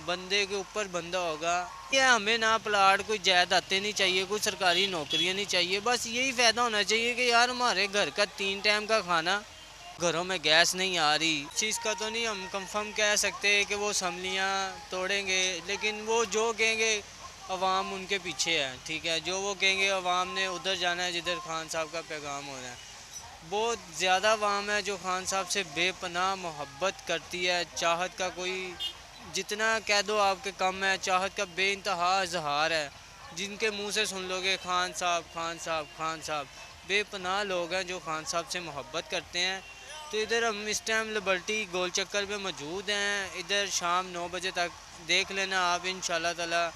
बंदे के ऊपर बंदा होगा। ये हमें ना प्लाट कोई जायदादें नहीं चाहिए, कोई सरकारी नौकरियां नहीं चाहिए, बस यही फ़ायदा होना चाहिए कि यार हमारे घर का 3 टाइम का खाना, घरों में गैस नहीं आ रही। इस चीज़ का तो नहीं हम कंफर्म कह सकते कि वो असम्बलियाँ तोड़ेंगे, लेकिन वो जो कहेंगे अवाम उनके पीछे है, ठीक है। जो वो कहेंगे अवाम ने उधर जाना है जिधर खान साहब का पैगाम होना है। बहुत ज़्यादा अवाम है जो खान साहब से बेपनाह मोहब्बत करती है। चाहत का कोई जितना कह दो आपके कम है, चाहत का बेइंतहा इजहार है। जिनके मुंह से सुन लोगे खान साहब खान साहब खान साहब, बेपनाह लोग हैं जो खान साहब से मोहब्बत करते हैं। तो इधर हम इस टाइम लिबर्टी गोल चक्कर पे मौजूद हैं। इधर शाम 9 बजे तक देख लेना आप, इंशाल्लाह ताला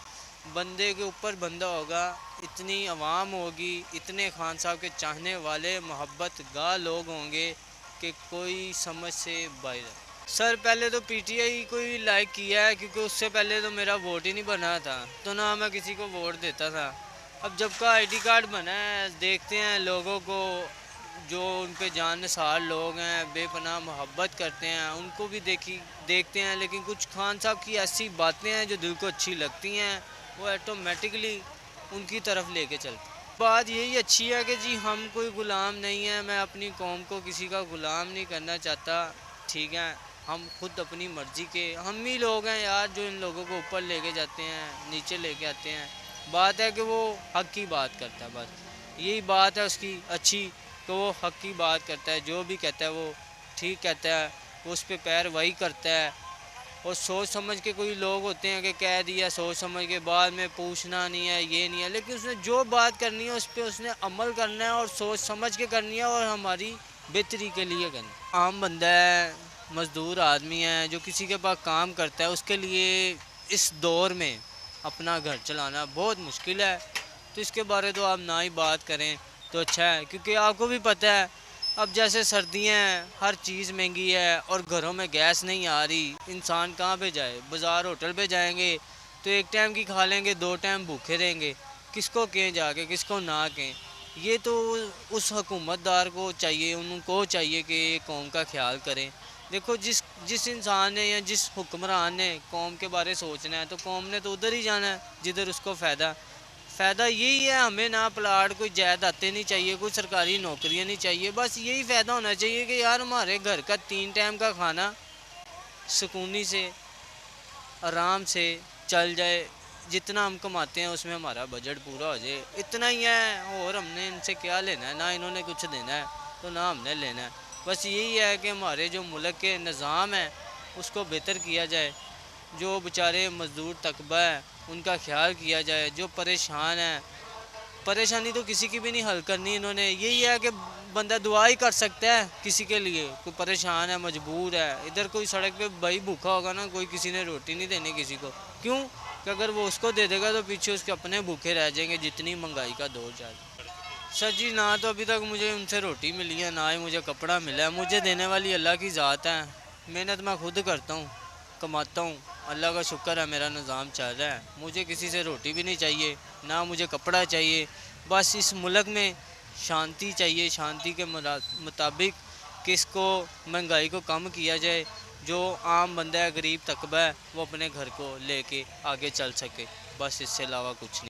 बंदे के ऊपर बंदा होगा। इतनी आवाम होगी, इतने खान साहब के चाहने वाले मोहब्बत गा लोग होंगे कि कोई समझ से बाहर है। सर पहले तो पीटीआई को ही लाइक किया है, क्योंकि उससे पहले तो मेरा वोट ही नहीं बना था, तो ना मैं किसी को वोट देता था। अब जब का आईडी कार्ड बना है, देखते हैं लोगों को जो उन पे जानसार लोग हैं, बेपनाह मोहब्बत करते हैं, उनको भी देखते हैं। लेकिन कुछ खान साहब की ऐसी बातें हैं जो दिल को अच्छी लगती हैं, वो ऑटोमेटिकली उनकी तरफ लेके चलते। बात यही अच्छी है कि जी हम कोई ग़ुलाम नहीं है, मैं अपनी कौम को किसी का ग़ुलाम नहीं करना चाहता, ठीक है। हम खुद अपनी मर्ज़ी के हम ही लोग हैं यार जो इन लोगों को ऊपर लेके जाते हैं, नीचे लेके आते हैं। बात है कि वो हक़ की बात करता है, बस यही बात है उसकी अच्छी, कि वो हक़ की बात करता है, जो भी कहता है वो ठीक कहता है, वो उस पर पैरवाई करता है। और सोच समझ के कोई लोग होते हैं कि कह दिया सोच समझ के, बाद में पूछना नहीं है, ये नहीं है। लेकिन उसने जो बात करनी है उस पर उसने अमल करना है और सोच समझ के करनी है और हमारी बेहतरी के लिए करनी है। आम बंदा है, मज़दूर आदमी है जो किसी के पास काम करता है, उसके लिए इस दौर में अपना घर चलाना बहुत मुश्किल है। तो इसके बारे तो आप ना ही बात करें तो अच्छा है, क्योंकि आपको भी पता है अब जैसे सर्दियाँ हैं, हर चीज़ महंगी है और घरों में गैस नहीं आ रही। इंसान कहाँ पे जाए, बाज़ार होटल पे जाएंगे तो एक टाइम की खा लेंगे, 2 टाइम भूखे रहेंगे। किसको कहें जाके, किसको ना कहें। ये तो उस हुकूमतदार को चाहिए, उनको चाहिए कि कौम का ख्याल करें। देखो जिस जिस इंसान ने या जिस हुक्मरान ने कौम के बारे सोचना है, तो कौम ने तो उधर ही जाना है जिधर उसको फ़ायदा यही है। हमें ना प्लाट कोई जायदादें नहीं चाहिए, कोई सरकारी नौकरियां नहीं चाहिए, बस यही फ़ायदा होना चाहिए कि यार हमारे घर का 3 टाइम का खाना सुकूनी से आराम से चल जाए। जितना हम कमाते हैं उसमें हमारा बजट पूरा हो जाए, इतना ही है। और हमने इनसे क्या लेना है, ना इन्होंने कुछ देना है तो ना हमने लेना है। बस यही है कि हमारे जो मुल्क के निज़ाम है उसको बेहतर किया जाए। जो बेचारे मज़दूर तबका है उनका ख्याल किया जाए। जो परेशान है, परेशानी तो किसी की भी नहीं हल करनी इन्होंने। यही है कि बंदा दुआ ही कर सकता है किसी के लिए, कोई परेशान है, मजबूर है। इधर कोई सड़क पे भाई भूखा होगा ना, कोई किसी ने रोटी नहीं देनी किसी को, क्यों कि अगर वो उसको दे देगा तो पीछे उसके अपने भूखे रह जाएंगे, जितनी महंगाई का दौर जा रहा है। सर जी ना तो अभी तक मुझे उनसे रोटी मिली है, ना ही मुझे कपड़ा मिला है। मुझे देने वाली अल्लाह की ज़ात है। मेहनत मैं खुद करता हूँ, कमाता हूँ, अल्लाह का शुक्र है मेरा निज़ाम चल रहा है। मुझे किसी से रोटी भी नहीं चाहिए, ना मुझे कपड़ा चाहिए। बस इस मुल्क में शांति चाहिए, शांति के मुताबिक किसको महंगाई को कम किया जाए। जो आम बंदा है, गरीब तबका है, वो अपने घर को लेके आगे चल सके, बस इससे अलावा कुछ नहीं।